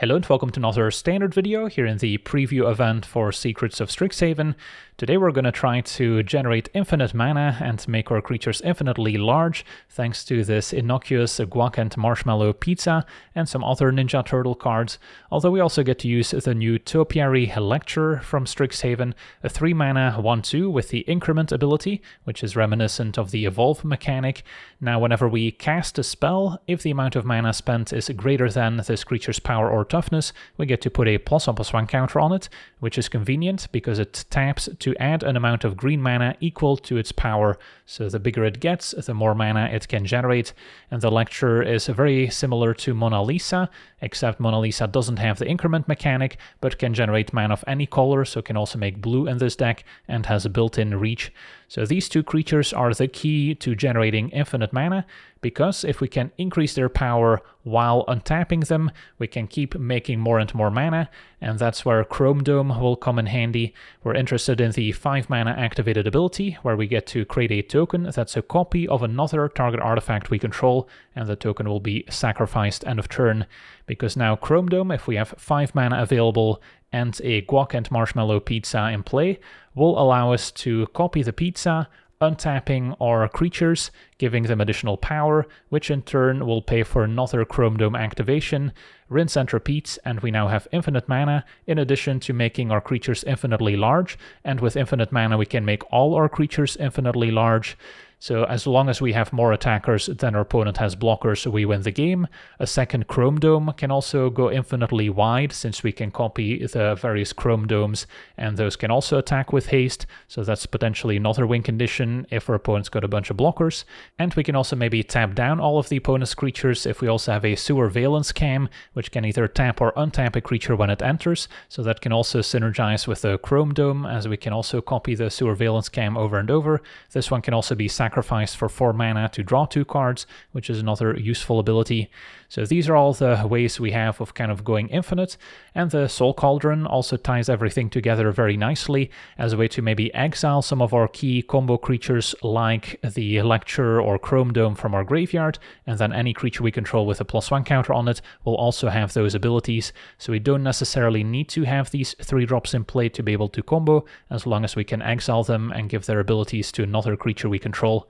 Hello and welcome to another standard video here in the preview event for Secrets of Strixhaven. Today we're going to try to generate infinite mana and make our creatures infinitely large thanks to this innocuous guac and marshmallow pizza and some other Ninja Turtle cards, although we also get to use the new Topiary Lecturer from Strixhaven, a 3 mana 1/2 with the increment ability, which is reminiscent of the evolve mechanic. Now whenever we cast a spell, if the amount of mana spent is greater than this creature's power or toughness, we get to put a +1/+1 counter on it, which is convenient because it taps to add an amount of green mana equal to its power. So the bigger it gets, the more mana it can generate. And the Lecturer is very similar to Mona Lisa, except Mona Lisa doesn't have the increment mechanic, but can generate mana of any color, so can also make blue in this deck, and has a built-in reach. So these two creatures are the key to generating infinite mana, because if we can increase their power while untapping them, we can keep making more and more mana, and that's where Chrome Dome will come in handy. We're interested in the 5 mana activated ability, where we get to create a token that's a copy of another target artifact we control, and the token will be sacrificed end of turn. Because now Chrome Dome, if we have 5 mana available and a guac and marshmallow pizza in play, will allow us to copy the pizza, untapping our creatures, giving them additional power, which in turn will pay for another Chrome Dome activation, rinse and repeat, and we now have infinite mana, in addition to making our creatures infinitely large, and with infinite mana we can make all our creatures infinitely large. So as long as we have more attackers than our opponent has blockers, we win the game. A second Chrome Dome can also go infinitely wide, since we can copy the various Chrome Domes, and those can also attack with haste, so that's potentially another win condition if our opponent's got a bunch of blockers. And we can also maybe tap down all of the opponent's creatures if we also have a Sewer Valence Cam, which can either tap or untap a creature when it enters, so that can also synergize with the Chrome Dome, as we can also copy the Sewer Valence Cam over and over. This one can also be sacrificed for 4 mana to draw 2 cards, which is another useful ability. So these are all the ways we have of kind of going infinite, and the Soul Cauldron also ties everything together very nicely as a way to maybe exile some of our key combo creatures like the Lecturer or Chrome Dome from our graveyard, and then any creature we control with a +1 counter on it will also have those abilities. So we don't necessarily need to have these 3 drops in play to be able to combo, as long as we can exile them and give their abilities to another creature we control.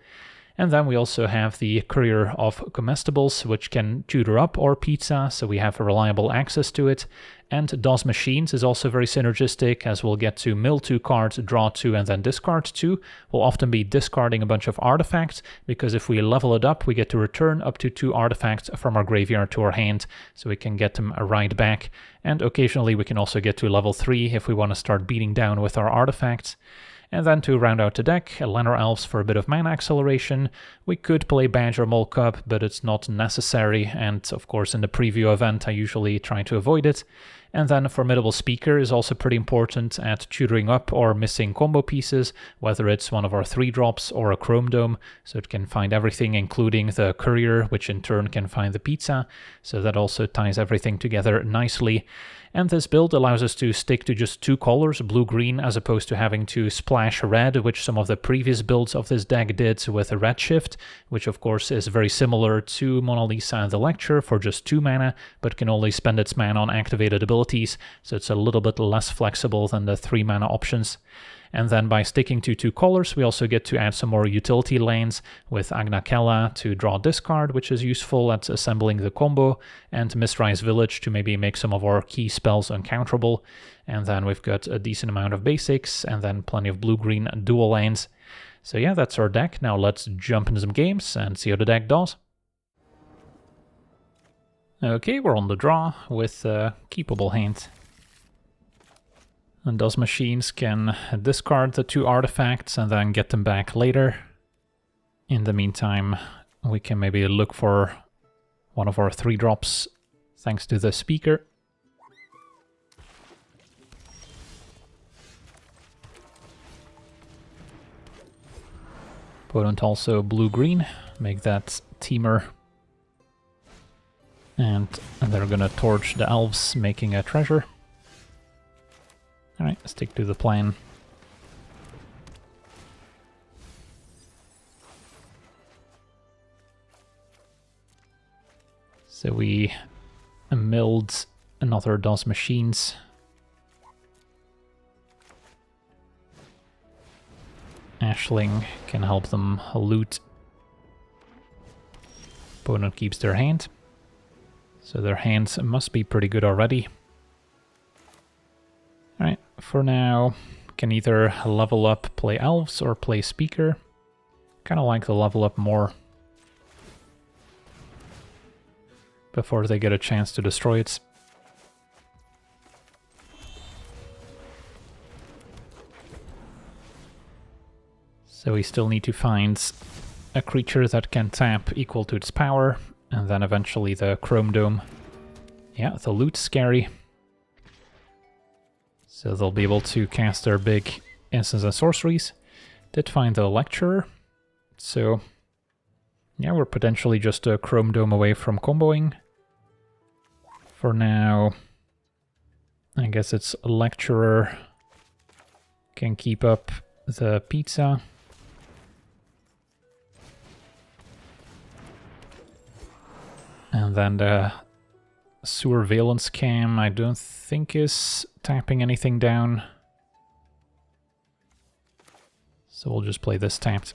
And then we also have the Courier of Comestibles, which can tutor up our pizza, so we have reliable access to it. And DOS Machines is also very synergistic, as we'll get to mill 2 cards, draw 2, and then discard 2. We'll often be discarding a bunch of artifacts, because if we level it up, we get to return up to 2 artifacts from our graveyard to our hand, so we can get them right back. And occasionally we can also get to level 3 if we want to start beating down with our artifacts. And then to round out the deck, Lanor Elves for a bit of mana acceleration. We could play Badger Mole Cup, but it's not necessary, and of course in the preview event I usually try to avoid it. And then Formidable Speaker is also pretty important at tutoring up or missing combo pieces, whether it's one of our 3 drops or a Chrome Dome, so it can find everything including the Courier, which in turn can find the pizza, so that also ties everything together nicely. And this build allows us to stick to just 2 colors, blue-green, as opposed to having to splash red, which some of the previous builds of this deck did with a Redshift, which of course is very similar to Mona Lisa and the Lecturer for just 2 mana, but can only spend its mana on activated abilities, so it's a little bit less flexible than the 3 mana options. And then by sticking to 2 colors, we also get to add some more utility lands with Agnakella to draw discard, which is useful at assembling the combo, and Mistrise Village to maybe make some of our key spells uncounterable. And then we've got a decent amount of basics, and then plenty of blue-green dual lands. So yeah, that's our deck. Now let's jump into some games and see how the deck does. Okay, we're on the draw with a keepable hand. And those machines can discard the 2 artifacts and then get them back later. In the meantime, we can maybe look for one of our 3 drops thanks to the speaker. Opponent also blue-green, make that Teamer. And they're gonna torch the elves, making a treasure. Alright, stick to the plan. So we milled another DOS machines. Ashling can help them loot. Opponent keeps their hand. So their hands must be pretty good already. Alright, for now, can either level up, play elves, or play speaker. Kind of like to level up more before they get a chance to destroy it. So we still need to find a creature that can tap equal to its power, and then eventually the Chrome Dome. Yeah, the loot's scary. So they'll be able to cast their big instants and sorceries. Did find the Lecturer. So yeah, we're potentially just a Chrome Dome away from comboing. For now, I guess it's a Lecturer. Can keep up the pizza. And then the Surveillance Cam, I don't think is tapping anything down. So we'll just play this tapped.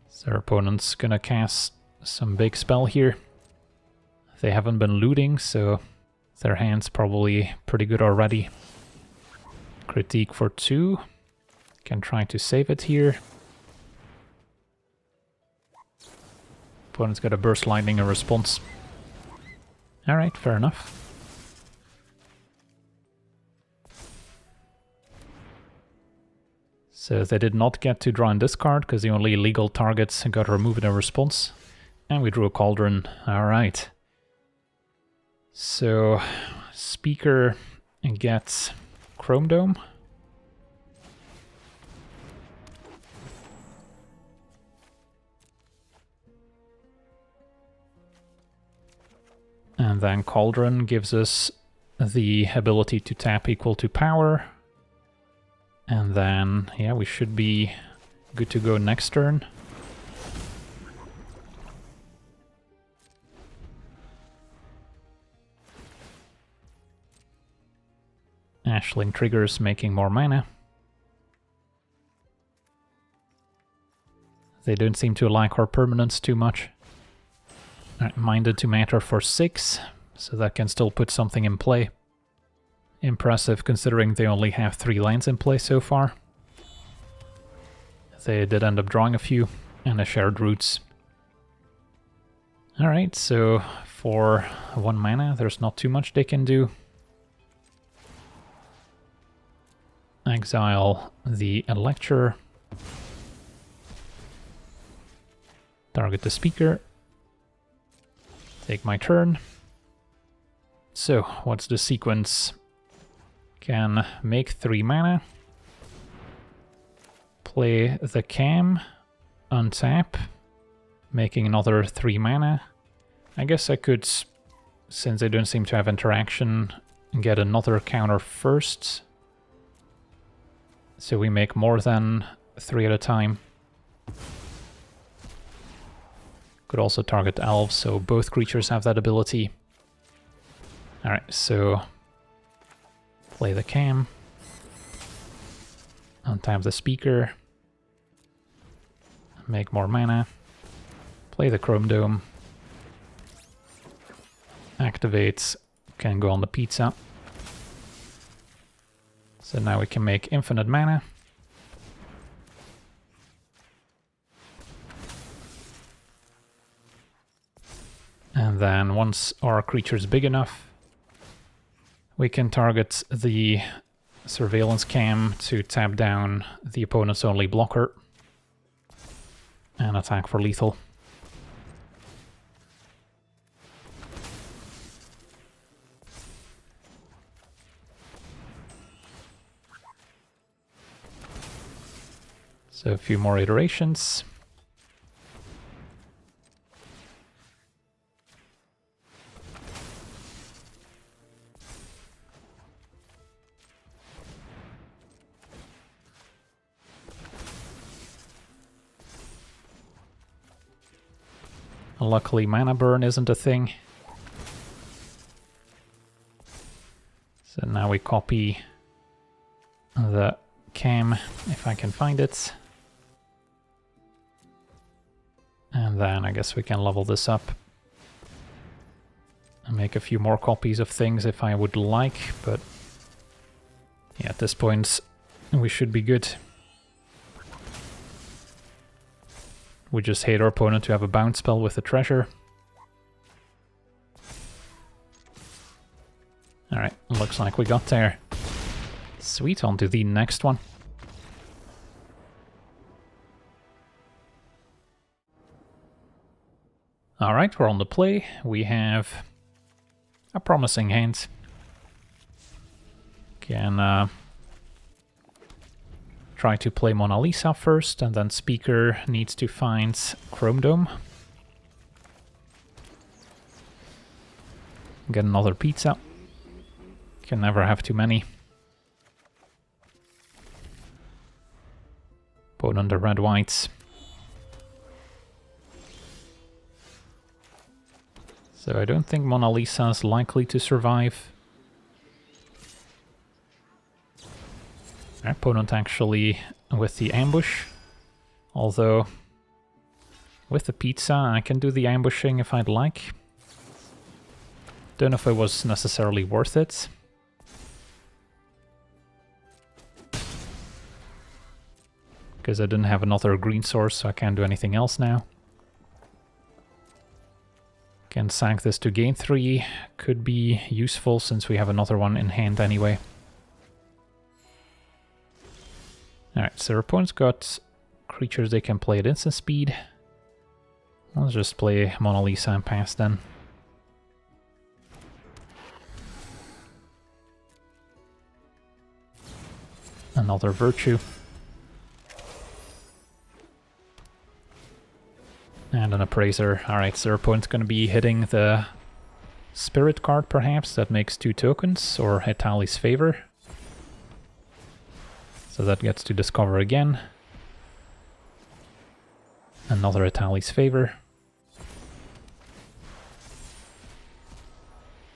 So our opponent's gonna cast some big spell here. They haven't been looting, so their hand's probably pretty good already. Critique for 2. Can try to save it here. Opponent's got a Burst Lightning in response. Alright, fair enough. So they did not get to draw and discard, because the only legal targets got removed in response. And we drew a Cauldron. Alright. So, Speaker gets Chrome Dome. And then Cauldron gives us the ability to tap equal to power. And then, yeah, we should be good to go next turn. Ashling triggers, making more mana. They don't seem to like our permanents too much. Minded to matter for 6, so that can still put something in play. Impressive considering they only have 3 lands in play so far. They did end up drawing a few, and a shared roots. Alright, so for 1 mana there's not too much they can do. Exile the Lecturer. Target the Speaker. Take my turn. So, what's the sequence? Can make 3 mana. Play the Cam. Untap. Making another 3 mana. I guess I could, since they don't seem to have interaction, get another counter first. So we make more than 3 at a time. Could also target elves, so both creatures have that ability. Alright, so play the Cam. Untap the Speaker. Make more mana. Play the Chrome Dome. Activates. Can go on the pizza. So now we can make infinite mana. And then once our creature is big enough, we can target the Surveillance Cam to tap down the opponent's only blocker and attack for lethal. So a few more iterations. Luckily, mana burn isn't a thing. So now we copy the cam, if I can find it. And then I guess we can level this up. And make a few more copies of things if I would like, but yeah, at this point we should be good. We just hate our opponent to have a bounce spell with the treasure. Alright, looks like we got there. Sweet, on to the next one. Alright, we're on the play. We have a promising hand. Can try to play Mona Lisa first, and then Speaker needs to find Chrome Dome. Get another pizza. Can never have too many. Opponent the red-whites. So I don't think Mona Lisa is likely to survive. Our opponent actually with the ambush. Although with the pizza I can do the ambushing if I'd like. Don't know if it was necessarily worth it. Because I didn't have another green source, so I can't do anything else now. Can sack this to gain 3. Could be useful since we have another one in hand anyway. Alright, so our opponent's got creatures they can play at instant speed. Let's just play Mona Lisa and pass then. Another Virtue. And an Appraiser. Alright, so our opponent's going to be hitting the Spirit card perhaps. That makes 2 tokens, or Hitali's Favor. So that gets to discover again. Another Hitali's Favor.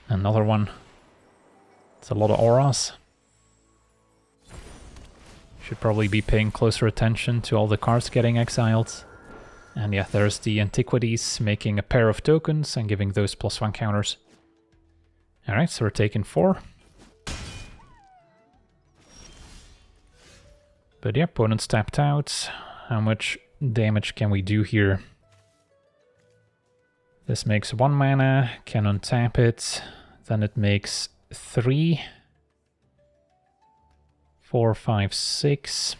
Another one. It's a lot of auras. Should probably be paying closer attention to all the cards getting exiled. And yeah, there's the Antiquities making a pair of tokens and giving those +1 counters. Alright, so we're taking 4. But yeah, opponent's tapped out. How much damage can we do here? This makes 1 mana, can untap it. Then it makes 3. 4, 5, 6.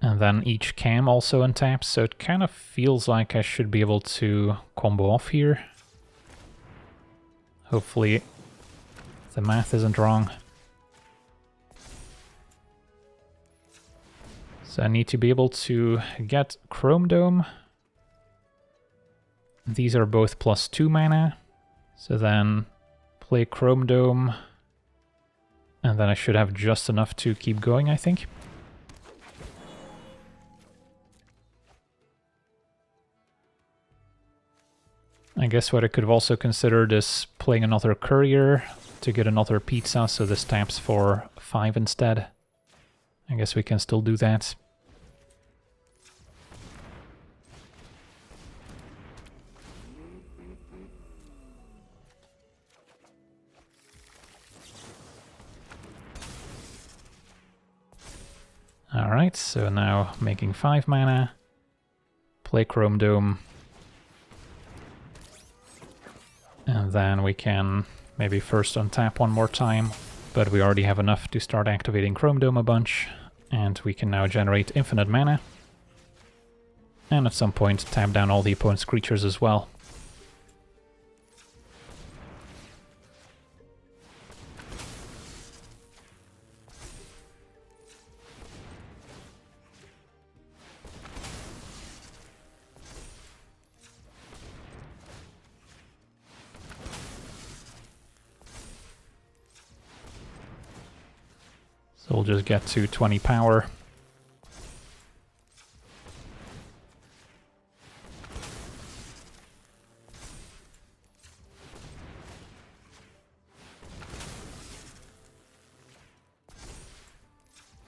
And then each cam also untaps, so it kind of feels like I should be able to combo off here. Hopefully the math isn't wrong. So I need to be able to get Chrome Dome. These are both +2 mana. So then play Chrome Dome. And then I should have just enough to keep going, I think. I guess what I could have also considered is playing another Courier to get another pizza, so this taps for 5 instead. I guess we can still do that. Alright, so now making 5 mana. Play Chrome Dome. And then we can maybe first untap one more time, but we already have enough to start activating Chrome Dome a bunch, and we can now generate infinite mana. And at some point tap down all the opponent's creatures as well. So we'll just get to 20 power.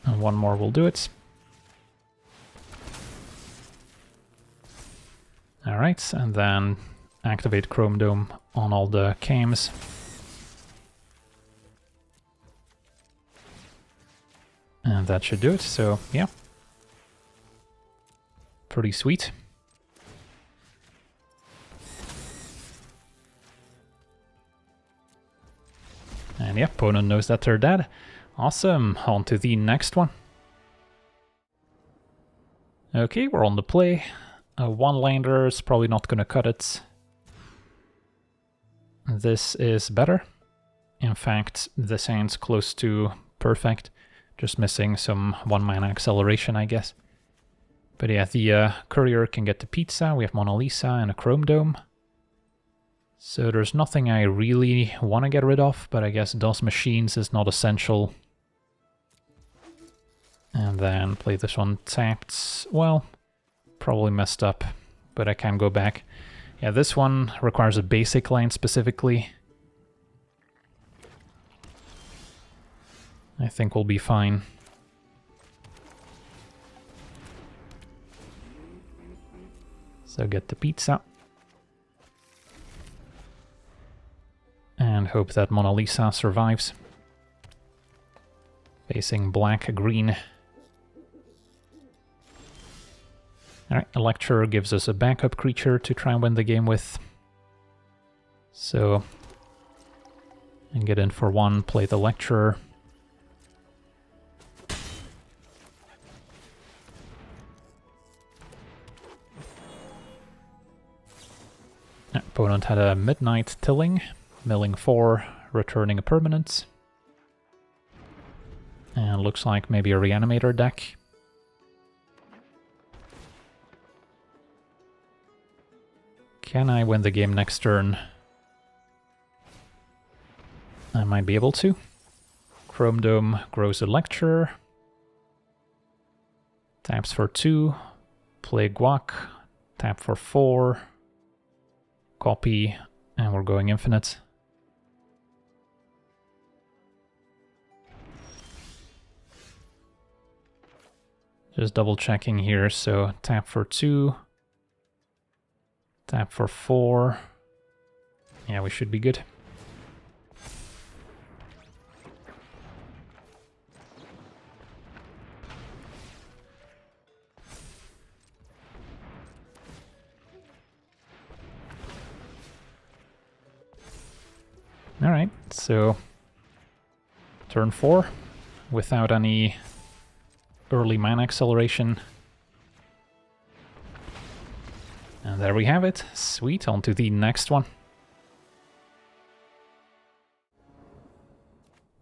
And one more will do it. Alright, and then activate Chrome Dome on all the cams. And that should do it, so yeah. Pretty sweet. And yeah, opponent knows that they're dead. Awesome, on to the next one. Okay, we're on the play. One-lander is probably not going to cut it. This is better. In fact, this hand's close to perfect. Just missing some 1-mana acceleration, I guess. But yeah, the courier can get the pizza. We have Mona Lisa and a Chrome Dome. So there's nothing I really want to get rid of, but I guess DOS Machines is not essential. And then play this one tapped. Well, probably messed up, but I can go back. Yeah, this one requires a basic land specifically. I think we'll be fine. So get the pizza. And hope that Mona Lisa survives. Facing black-green. Alright, a Lecturer gives us a backup creature to try and win the game with. So, and get in for one, play the Lecturer. Opponent had a Midnight Tilling, milling 4, returning a permanent. And looks like maybe a Reanimator deck. Can I win the game next turn? I might be able to. Chrome Dome grows a Lecturer. Taps for 2. Play Guac. Tap for 4. Copy. And we're going infinite. Just double checking here, so tap for 2. Tap for 4. Yeah, we should be good. Alright, so turn 4 without any early mana acceleration. And there we have it. Sweet, on to the next one.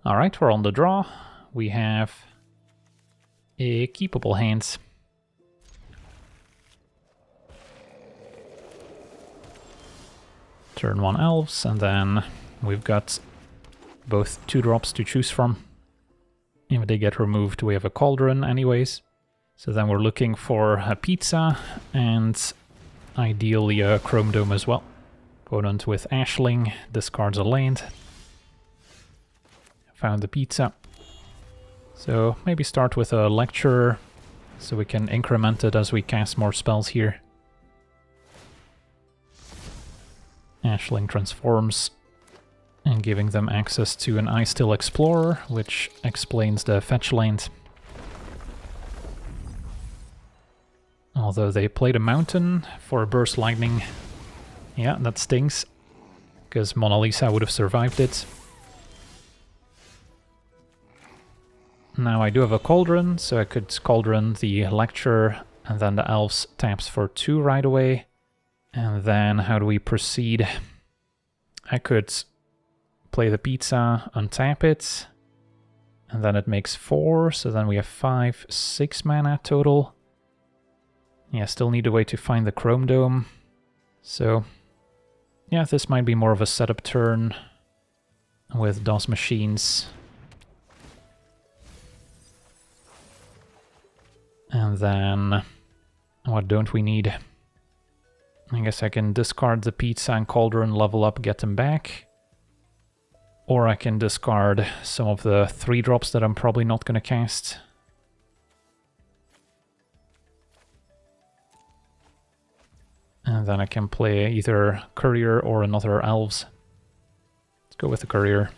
Alright, we're on the draw. We have a keepable hand. Turn 1 elves, and then we've got both 2-drops to choose from. If they get removed, we have a Cauldron anyways. So then we're looking for a pizza, and ideally a Chrome Dome as well. Opponent with Ashling discards a land. Found the pizza. So maybe start with a Lecturer, so we can increment it as we cast more spells here. Ashling transforms, and giving them access to an Ice Still Explorer, which explains the fetch land. Although they played a mountain for a Burst Lightning. Yeah, that stings, because Mona Lisa would have survived it. Now I do have a Cauldron, so I could Cauldron the Lecturer, and then the Elves taps for 2 right away. And then how do we proceed? I could play the pizza, untap it, and then it makes 4, so then we have 5, 6 mana total. Yeah, still need a way to find the Chrome Dome. So, yeah, this might be more of a setup turn with DOS Machines. And then, what don't we need? I guess I can discard the pizza and Cauldron, level up, get them back. Or I can discard some of the 3-drops that I'm probably not going to cast. And then I can play either Courier or another Elves. Let's go with the Courier.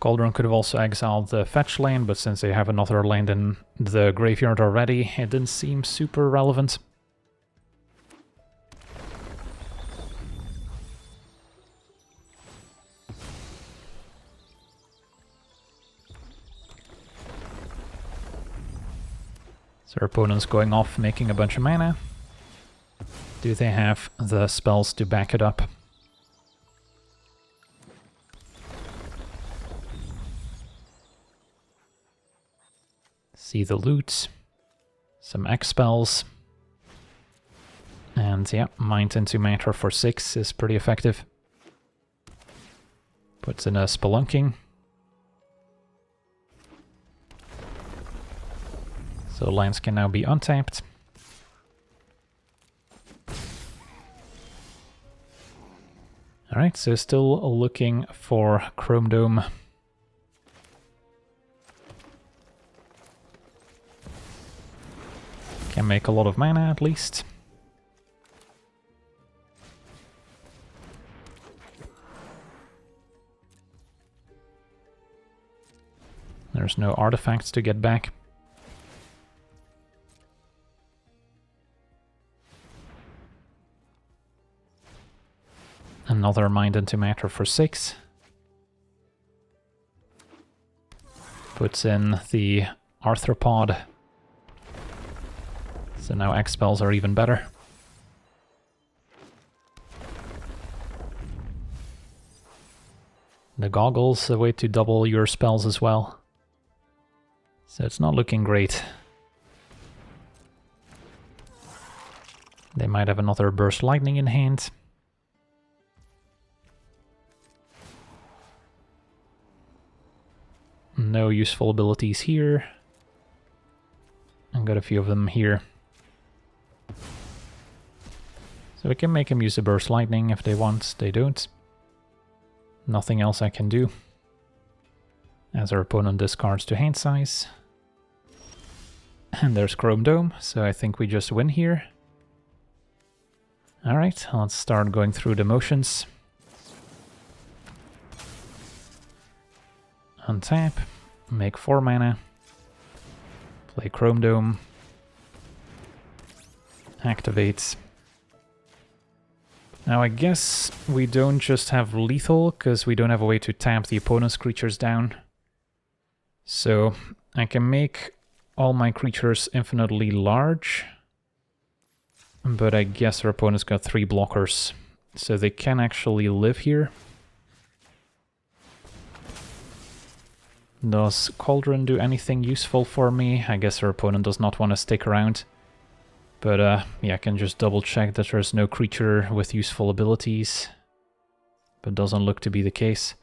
Cauldron could have also exiled the fetch lane, but since they have another land in the graveyard already, it didn't seem super relevant. So our opponent's going off, making a bunch of mana. Do they have the spells to back it up? See the loot, some X spells, and yeah, Mind into Matter for 6 is pretty effective. Puts in a Spelunking. So lands can now be untapped. Alright, so still looking for Chrome Dome. Can make a lot of mana at least. There's no artifacts to get back. Another Mind into Matter for 6. Puts in the Arthropod. So now X spells are even better. The Goggles, a way to double your spells as well. So it's not looking great. They might have another Burst Lightning in hand. No useful abilities here. I've got a few of them here. So we can make him use the Burst Lightning if they want, they don't. Nothing else I can do. As our opponent discards to hand size. And there's Chrome Dome, so I think we just win here. Alright, let's start going through the motions. Untap, make 4 mana. Play Chrome Dome. Activate. Now I guess we don't just have lethal, because we don't have a way to tap the opponent's creatures down. So I can make all my creatures infinitely large, but I guess our opponent's got 3 blockers, so they can actually live here. Does Cauldron do anything useful for me? I guess our opponent does not want to stick around. But yeah, I can just double check that there's no creature with useful abilities. But doesn't look to be the case.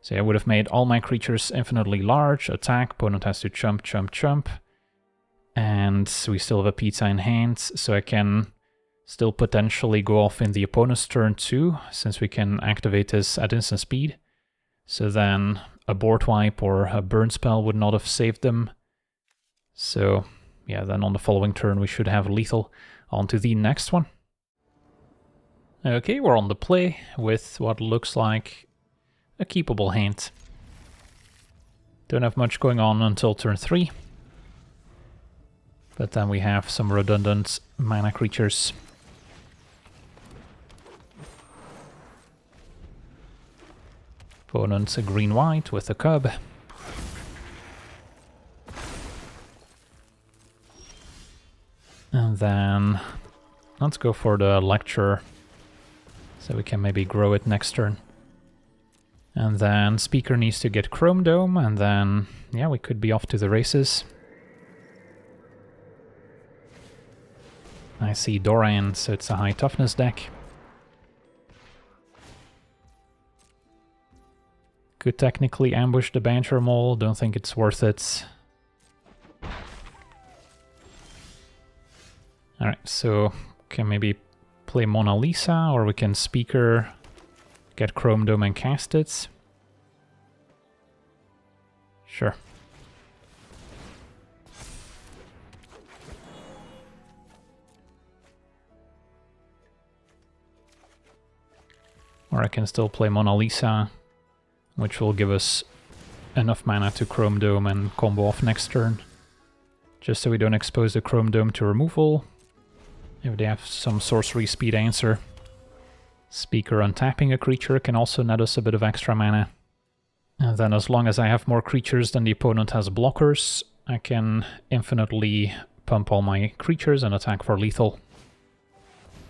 So yeah, I would have made all my creatures infinitely large, attack, opponent has to chump, chump, chump. And we still have a pizza in hand, so I can still potentially go off in the opponent's turn too, since we can activate this at instant speed. So then a board wipe or a burn spell would not have saved them. So yeah, then on the following turn we should have lethal. On to the next one. Okay, we're on the play with what looks like a keepable hand. Don't have much going on until turn 3. But then we have some redundant mana creatures. Opponent's a green-white with a cub. And then let's go for the Lecturer, so we can maybe grow it next turn. And then Speaker needs to get Chrome Dome, and then, yeah, we could be off to the races. I see Doran, so it's a high toughness deck. Could technically ambush the Banter Mole, don't think it's worth it. Alright, so can maybe play Mona Lisa, or we can Speaker, get Chrome Dome and cast it. Sure. Or I can still play Mona Lisa, which will give us enough mana to Chrome Dome and combo off next turn. Just so we don't expose the Chrome Dome to removal. If they have some sorcery speed answer. Speaker untapping a creature can also net us a bit of extra mana. And then as long as I have more creatures than the opponent has blockers, I can infinitely pump all my creatures and attack for lethal.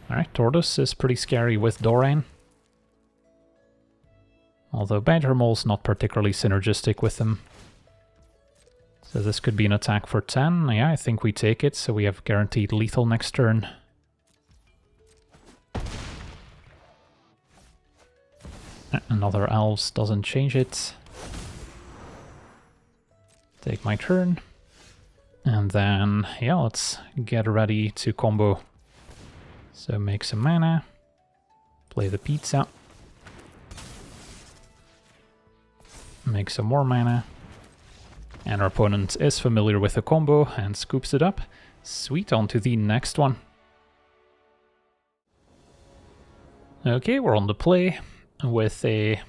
Alright, Tortoise is pretty scary with Doran. Although Badger Mole's not particularly synergistic with them. So this could be an attack for 10. Yeah, I think we take it, so we have guaranteed lethal next turn. Another Elves doesn't change it. Take my turn. And then, yeah, let's get ready to combo. So make some mana. Play the pizza. Make some more mana. And our opponent is familiar with the combo and scoops it up. Sweet, on to the next one. Okay, we're on the play with a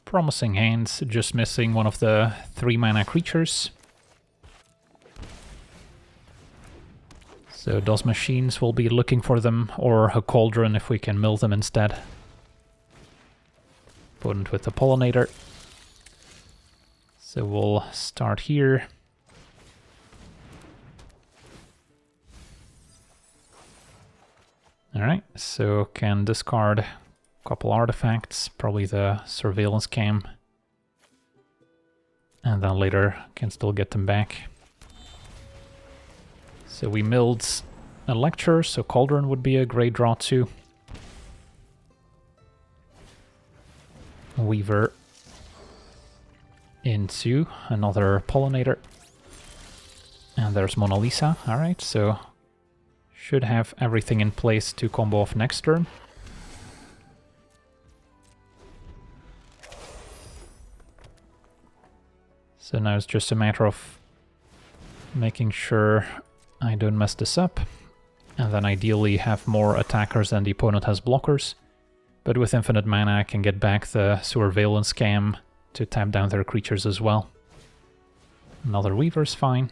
promising hand, just missing one of the 3 mana creatures. So those machines will be looking for them, or a cauldron if we can mill them instead. Opponent with the pollinator. So we'll start here. Alright, so can discard a couple artifacts, probably the surveillance cam. And then later can still get them back. So we milled a Lecturer, so Cauldron would be a great draw too. Weaver into another Pollinator. And there's Mona Lisa. Alright, so should have everything in place to combo off next turn. So now it's just a matter of making sure I don't mess this up. And then ideally have more attackers than the opponent has blockers. But with infinite mana I can get back the Surveillance Cam to tap down their creatures as well. Another Weaver's fine.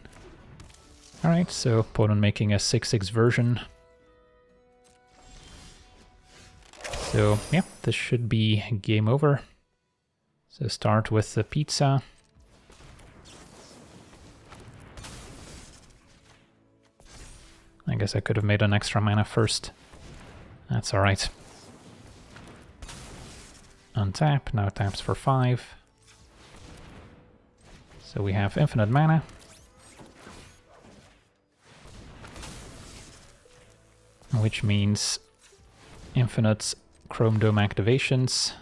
Alright, so opponent making a 6/6 version. So yeah, this should be game over. So start with the pizza. I guess I could have made an extra mana first. That's alright. Untap, now taps for 5. So we have infinite mana. Which means infinite Chrome Dome activations.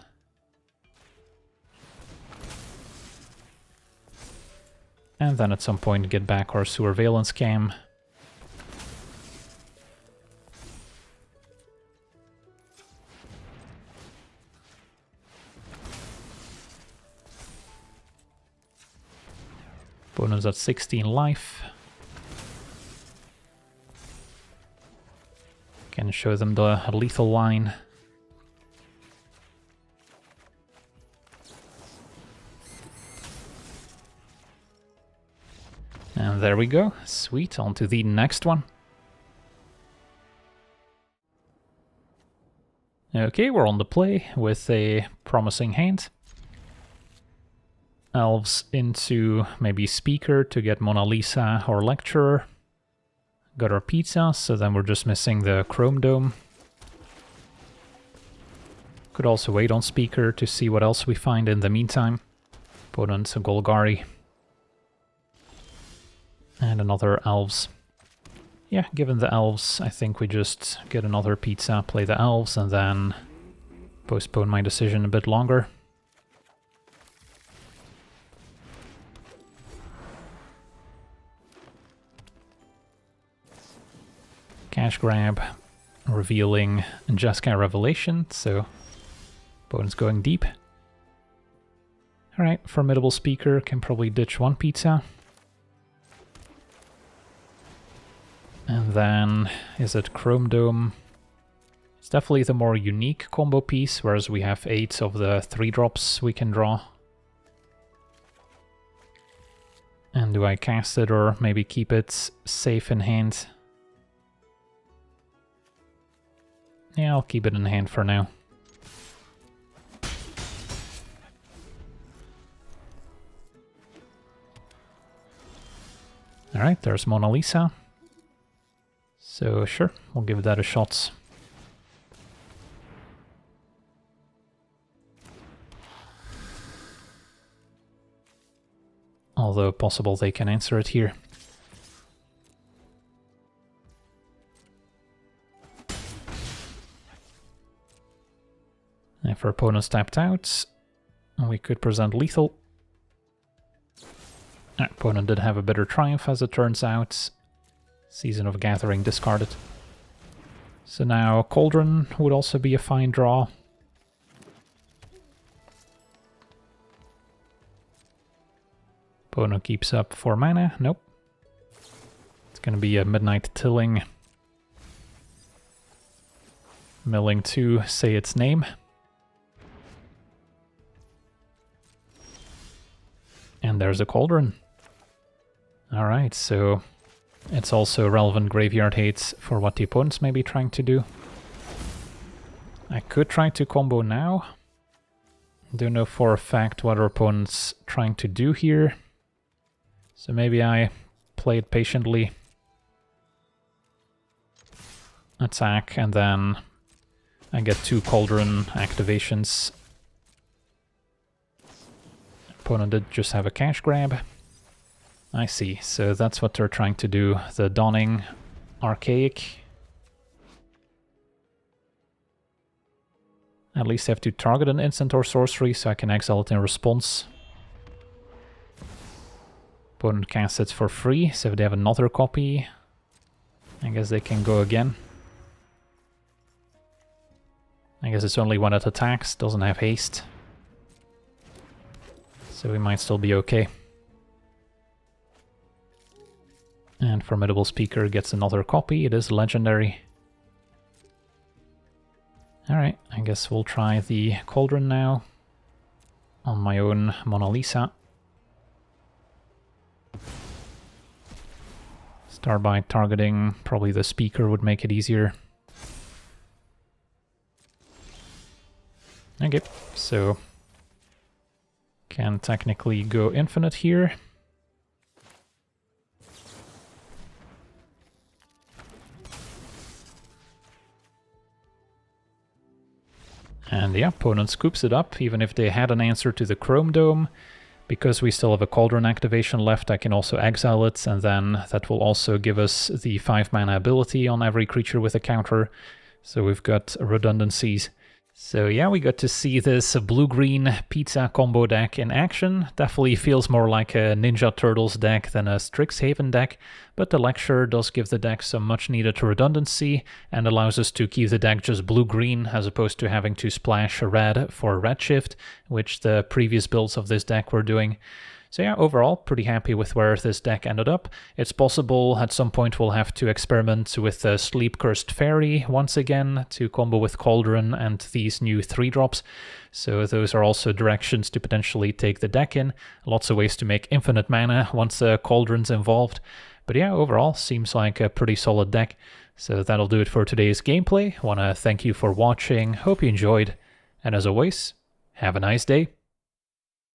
And then at some point get back our Surveillance Cam. Opponent's at 16 life. Can show them the lethal line. And there we go. Sweet, on to the next one. Okay, we're on the play with a promising hand. Elves into maybe Speaker to get Mona Lisa or Lecturer. Got our pizza, so then we're just missing the Chrome Dome. Could also wait on Speaker to see what else we find in the meantime. Opponent a Golgari. And another Elves. Yeah, given the Elves, I think we just get another pizza, play the Elves, and then postpone my decision a bit longer. Cash grab, revealing Jeskai Revelation, so opponent's going deep. Alright, Formidable Speaker can probably ditch one pizza. And then, is it Chrome Dome? It's definitely the more unique combo piece, whereas we have 8 of the 3-drops we can draw. And do I cast it or maybe keep it safe in hand? Yeah, I'll keep it in hand for now. Alright, there's Mona Lisa. So sure, we'll give that a shot. Although possible they can answer it here. If our opponent's tapped out, we could present lethal. Our opponent did have a bitter triumph as it turns out. Season of Gathering discarded. So now Cauldron would also be a fine draw. Opponent keeps up 4 mana. Nope. It's gonna be a Midnight Tilling. Milling to say its name. And there's a Cauldron. Alright, so it's also relevant graveyard hates for what the opponents may be trying to do. I could try to combo now. Don't know for a fact what our opponent's trying to do here. So maybe I play it patiently. Attack, and then I get 2 Cauldron activations. Opponent did just have a cash grab. I see, so that's what they're trying to do. The Dawning Archaic. At least I have to target an instant or sorcery, so I can exile it in response. Opponent casts it for free, so if they have another copy, I guess they can go again. I guess it's only when it attacks, doesn't have haste. So we might still be okay. And Formidable Speaker gets another copy, it is legendary. Alright, I guess we'll try the Cauldron now. On my own Mona Lisa. Start by targeting, probably the speaker would make it easier. Okay, so can technically go infinite here. And the opponent scoops it up, even if they had an answer to the Chrome Dome. Because we still have a Cauldron activation left, I can also exile it, and then that will also give us the 5 mana ability on every creature with a counter. So we've got redundancies. So yeah, we got to see this blue-green pizza combo deck in action. Definitely feels more like a Ninja Turtles deck than a Strixhaven deck, but the Lecturer does give the deck some much-needed redundancy and allows us to keep the deck just blue-green as opposed to having to splash red for Redshift, which the previous builds of this deck were doing. So yeah, overall, pretty happy with where this deck ended up. It's possible at some point we'll have to experiment with the Sleep Cursed Fairy once again to combo with Cauldron and these new 3-drops. So those are also directions to potentially take the deck in. Lots of ways to make infinite mana once Cauldron's involved. But yeah, overall, seems like a pretty solid deck. So that'll do it for today's gameplay. Want to thank you for watching, hope you enjoyed, and as always, have a nice day.